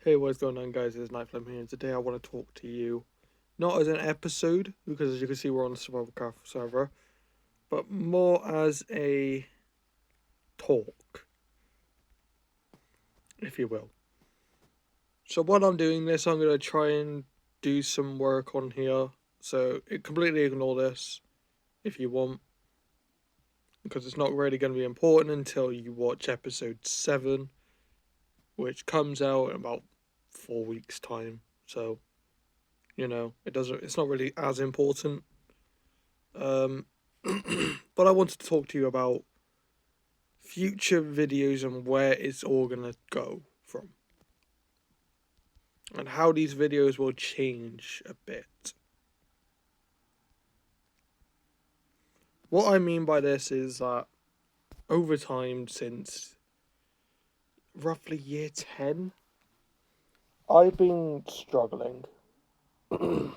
Hey, what's going on, guys? It's Nightflame here, and today I want to talk to you not as an episode, because as you can see, we're on the Survival Craft server, but more as a talk, if you will. So, while I'm doing this, I'm going to try and do some work on here. So, completely ignore this if you want, because it's not really going to be important until you watch episode 7, which comes out in about 4 weeks' time. So, it's not really as important. Um, but I wanted to talk to you about future videos and where it's all gonna go from, and how these videos will change a bit. What I mean by this is that over time, since roughly year 10, I've been struggling. The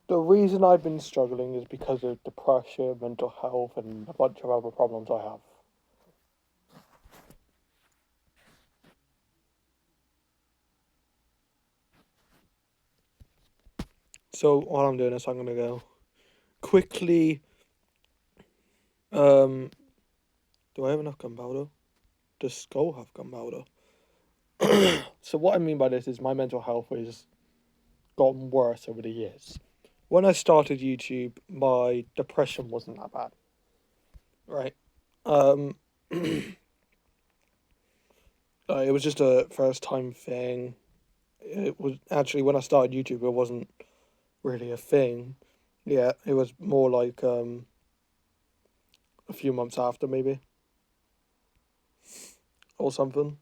reason I've been struggling is because of depression, mental health, and a bunch of other problems I have. So what I'm doing is I'm gonna go quickly. Um, do I have enough gunpowder? Does Skull have gunpowder? So what I mean by this is my mental health has gotten worse over the years. When I started YouTube, my depression wasn't that bad, right? Um, it was just a first time thing. It was actually when I started YouTube, it wasn't really a thing. Yeah, it was more like a few months after maybe or something.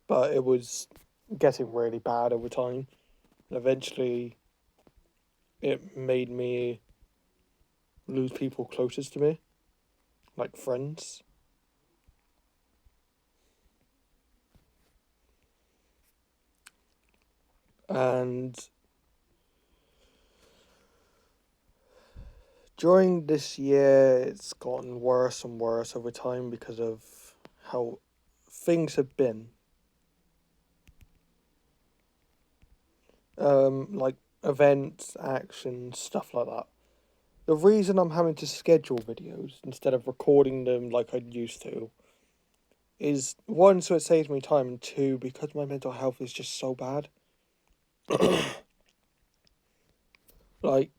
But it was getting really bad over time. And eventually, it made me lose people closest to me, like friends. And during this year, it's gotten worse and worse over time because of how things have been. Like events, actions, stuff like that. The reason I'm having to schedule videos instead of recording them like I used to is one, so it saves me time, and two, because my mental health is just so bad. Like,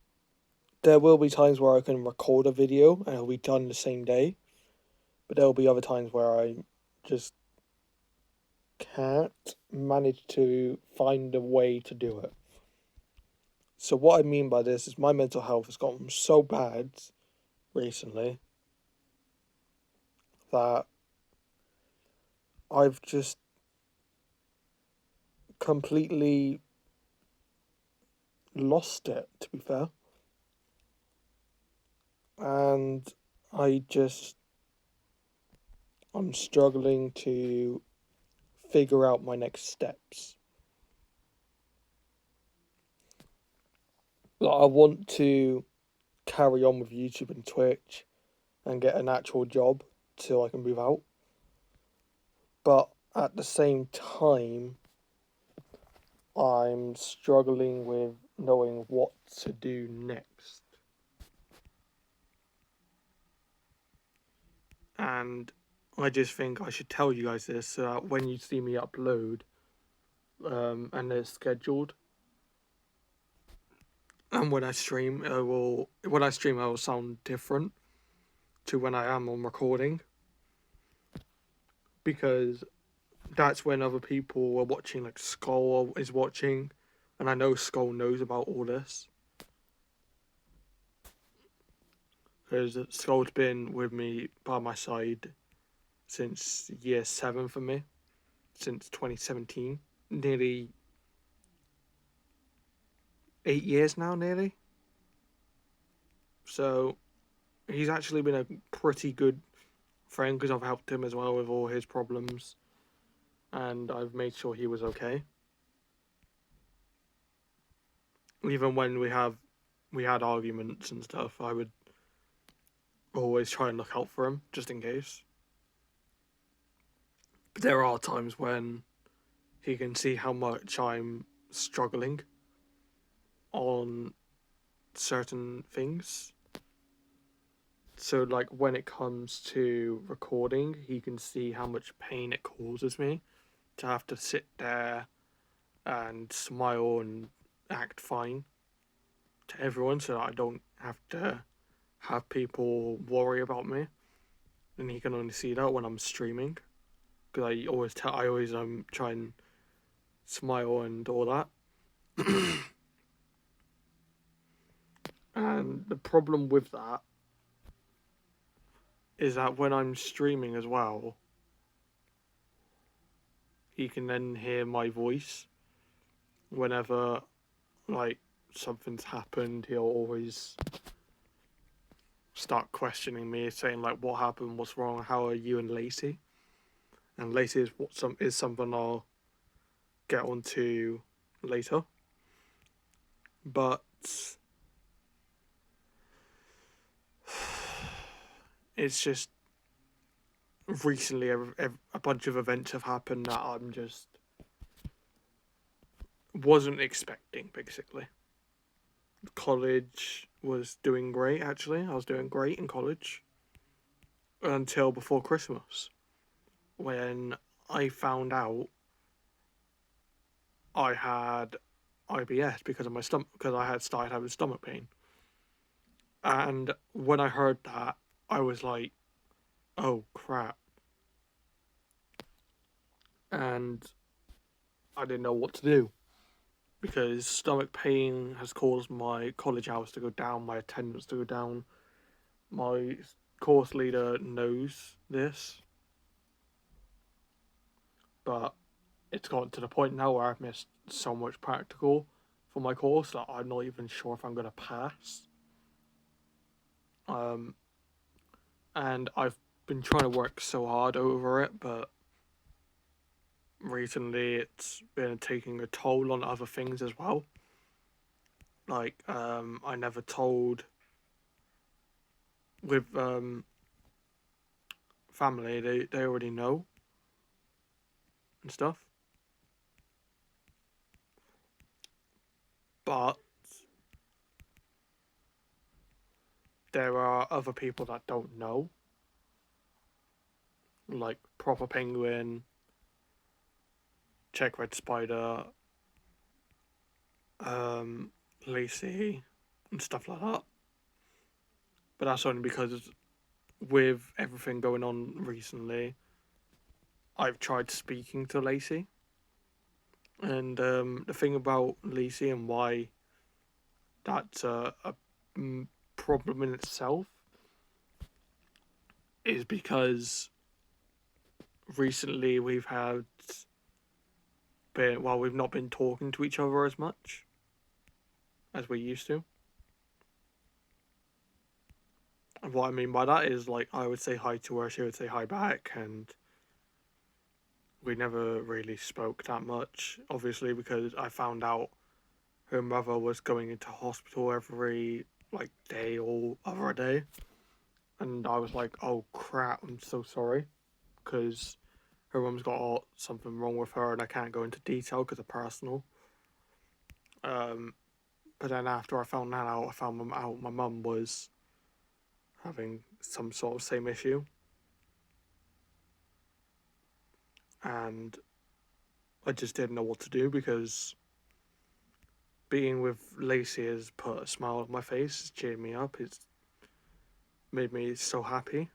there will be times where I can record a video and it'll be done the same day, but there will be other times where I just can't manage to find a way to do it. So what I mean by this is my mental health has gotten so bad recently that I've just completely lost it, to be fair. And I'm struggling to figure out my next steps. Like, I want to carry on with YouTube and Twitch and get an actual job so I can move out. But at the same time, I'm struggling with knowing what to do next. And I just think I should tell you guys this so that when you see me upload and it's scheduled, and when I stream, I will sound different to when I am on recording, because that's when other people are watching, like Skull is watching, and I know Skull knows about all this. Because Skull's been with me by my side since year 7 for me, since 2017. Nearly 8 years now, nearly. So he's actually been a pretty good friend because I've helped him as well with all his problems, and I've made sure he was okay. Even when we had arguments and stuff, I would always try and look out for him just in case. But there are times when he can see how much I'm struggling on certain things. So, like, when it comes to recording, he can see how much pain it causes me to have to sit there and smile and act fine to everyone so that I don't have to have people worry about me. And he can only see that when I'm streaming. Because I always try and smile and all that. And the problem with that is that when I'm streaming as well, he can then hear my voice whenever, like, something's happened. He'll always start questioning me, saying like, "What happened? What's wrong? How are you and Lacey?" And Lacey is something I'll get onto later. But it's just recently a bunch of events have happened that I'm just wasn't expecting, basically. College was doing great, actually. I was doing great in college until before Christmas, when I found out I had IBS because of my stomach, because I had started having stomach pain. And when I heard that, I was like, oh crap. And I didn't know what to do because stomach pain has caused my college hours to go down, my attendance to go down. My course leader knows this, but it's gotten to the point now where I've missed so much practical for my course that I'm not even sure if I'm going to pass. And I've been trying to work so hard over it, but recently it's been taking a toll on other things as well. Like, I never told with family, they already know and stuff. But there are other people that don't know, like Proper Penguin, Check Red Spider, Lacey, and stuff like that. But that's only because with everything going on recently, I've tried speaking to Lacey. And the thing about Lacey and why that's a problem in itself is because recently we've not been talking to each other as much as we used to. And what I mean by that is, like, I would say hi to her, she would say hi back, and we never really spoke that much, obviously, because I found out her mother was going into hospital every, like, day or other day. And I was like, oh crap, I'm so sorry. Because her mum's got something wrong with her, and I can't go into detail because of personal. But then after I found that out, my mum was having some sort of same issue. And I just didn't know what to do because being with Lacey has put a smile on my face, it's cheered me up, it's made me so happy.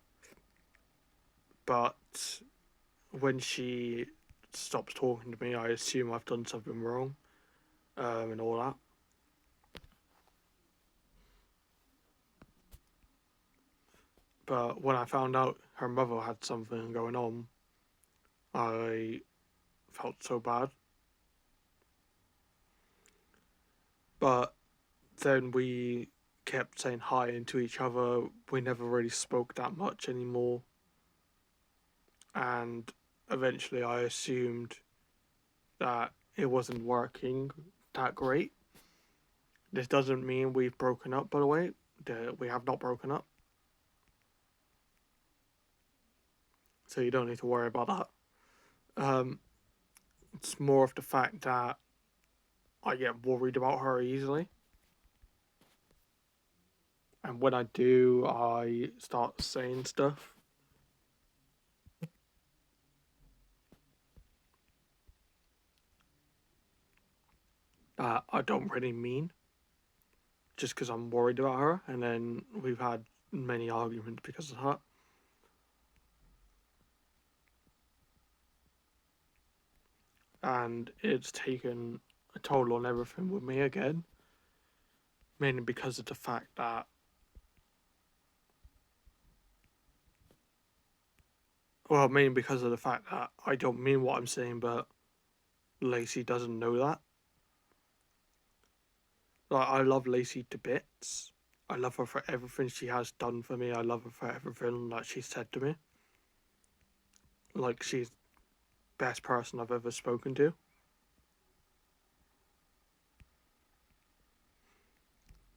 But when she stops talking to me, I assume I've done something wrong, and all that. But when I found out her mother had something going on, I felt so bad. But then we kept saying hi into each other. We never really spoke that much anymore. And eventually I assumed that it wasn't working that great. This doesn't mean we've broken up, by the way. We have not broken up. So you don't need to worry about that. It's more of the fact that I get worried about her easily. And when I do, I start saying stuff that I don't really mean, just because I'm worried about her. And then we've had many arguments because of that. And it's taken a toll on everything with me again. Mainly because of the fact that, well, mainly because of the fact that I don't mean what I'm saying, but Lacey doesn't know that. Like, I love Lacey to bits. I love her for everything she has done for me. I love her for everything that she said to me. Like, she's the best person I've ever spoken to.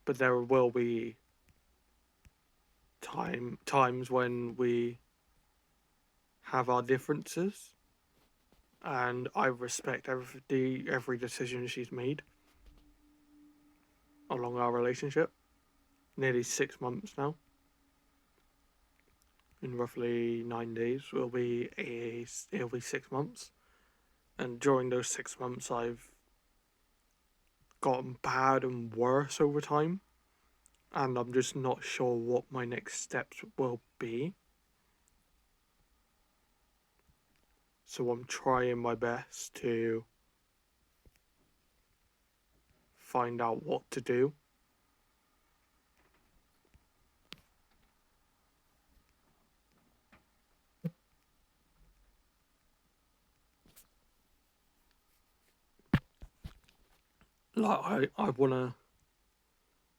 But there will be times when we have our differences, and I respect every decision she's made along our relationship. Nearly 6 months now. In roughly 9 days, it'll be 6 months, and during those 6 months, I've gotten bad and worse over time, and I'm just not sure what my next steps will be. So I'm trying my best to find out what to do. Like, I want to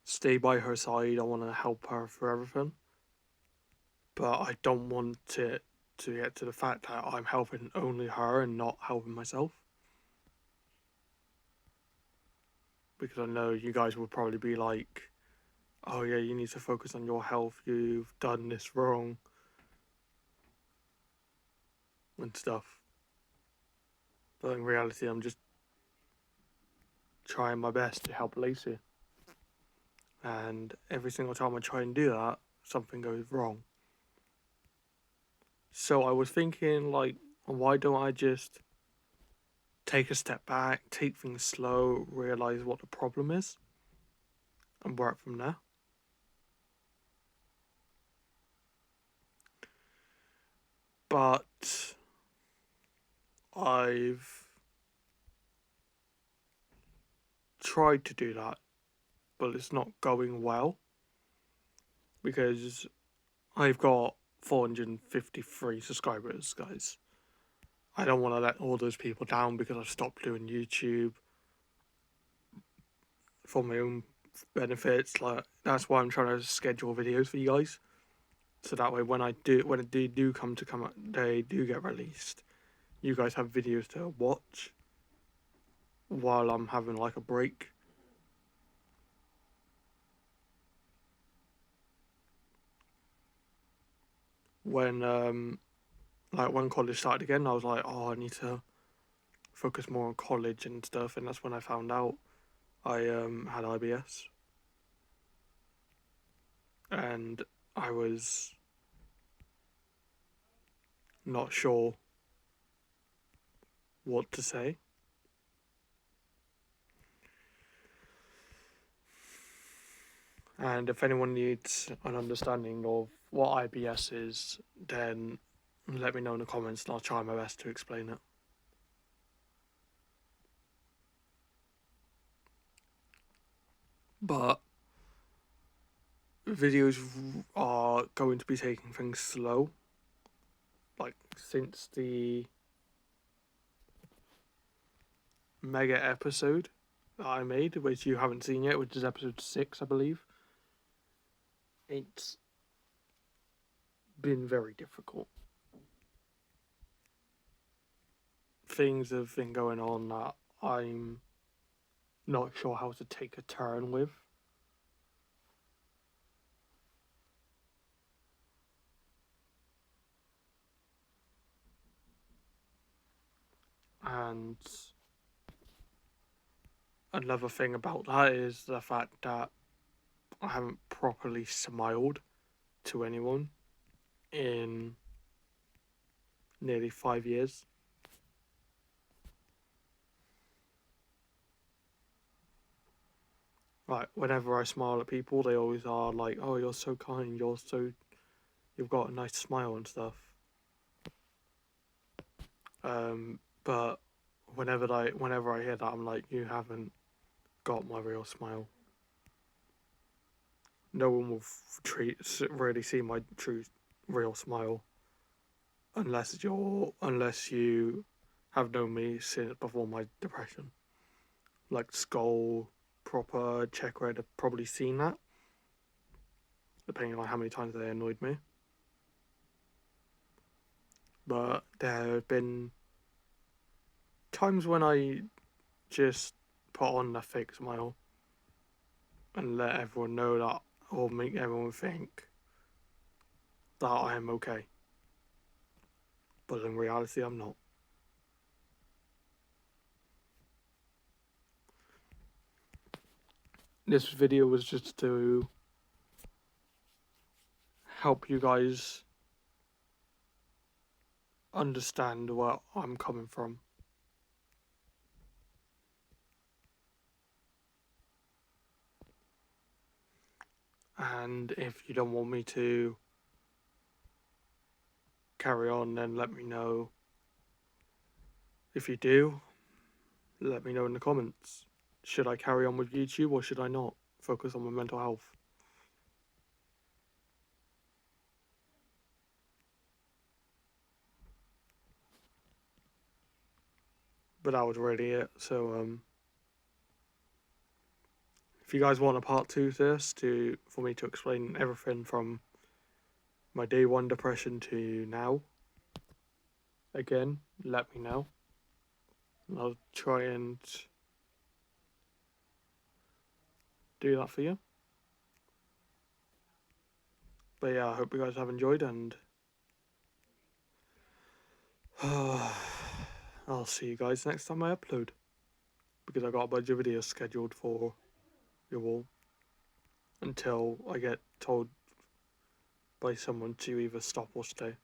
stay by her side. I want to help her for everything. But I don't want it to get to the fact that I'm helping only her and not helping myself. Because I know you guys will probably be like, oh yeah, you need to focus on your health. You've done this wrong. And stuff. But in reality, I'm just trying my best to help Lacey. And every single time I try and do that, something goes wrong. So I was thinking, like, why don't I just take a step back, take things slow, realize what the problem is, and work from there? But I've tried to do that, but it's not going well because I've got 453 subscribers, guys. I don't want to let all those people down because I've stopped doing YouTube for my own benefits. Like, that's why I'm trying to schedule videos for you guys, so that way when they do they do get released, you guys have videos to watch while I'm having like a break. When when college started again, I was like, oh, I need to focus more on college and stuff, and that's when I found out I had IBS, and I was not sure what to say. And if anyone needs an understanding of what IBS is, then let me know in the comments and I'll try my best to explain it. But videos are going to be taking things slow. Like, since the mega episode that I made, which you haven't seen yet, which is episode 6, I believe, it's been very difficult. Things have been going on that I'm not sure how to take a turn with. And another thing about that is the fact that I haven't properly smiled to anyone in nearly 5 years. Like, whenever I smile at people, they always are like, "Oh, you're so kind. You've got a nice smile and stuff." But whenever I hear that, I'm like, "You haven't got my real smile." No one will really see my true, real smile unless you have known me since before my depression. Like Skull, Proper, Checkred have probably seen that, depending on how many times they annoyed me. But there have been times when I just put on a fake smile and let everyone know that, or make everyone think that I am okay. But in reality, I'm not. This video was just to help you guys understand where I'm coming from. And if you don't want me to carry on, then let me know. If you do, let me know in the comments. Should I carry on with YouTube or should I not? Focus on my mental health. But that was really it. So if you guys want a part 2 to this, for me to explain everything from my day 1 depression to now, again, let me know. I'll try and do that for you. But yeah, I hope you guys have enjoyed, and I'll see you guys next time I upload, because I got a bunch of videos scheduled for you all until I get told by someone to either stop or stay.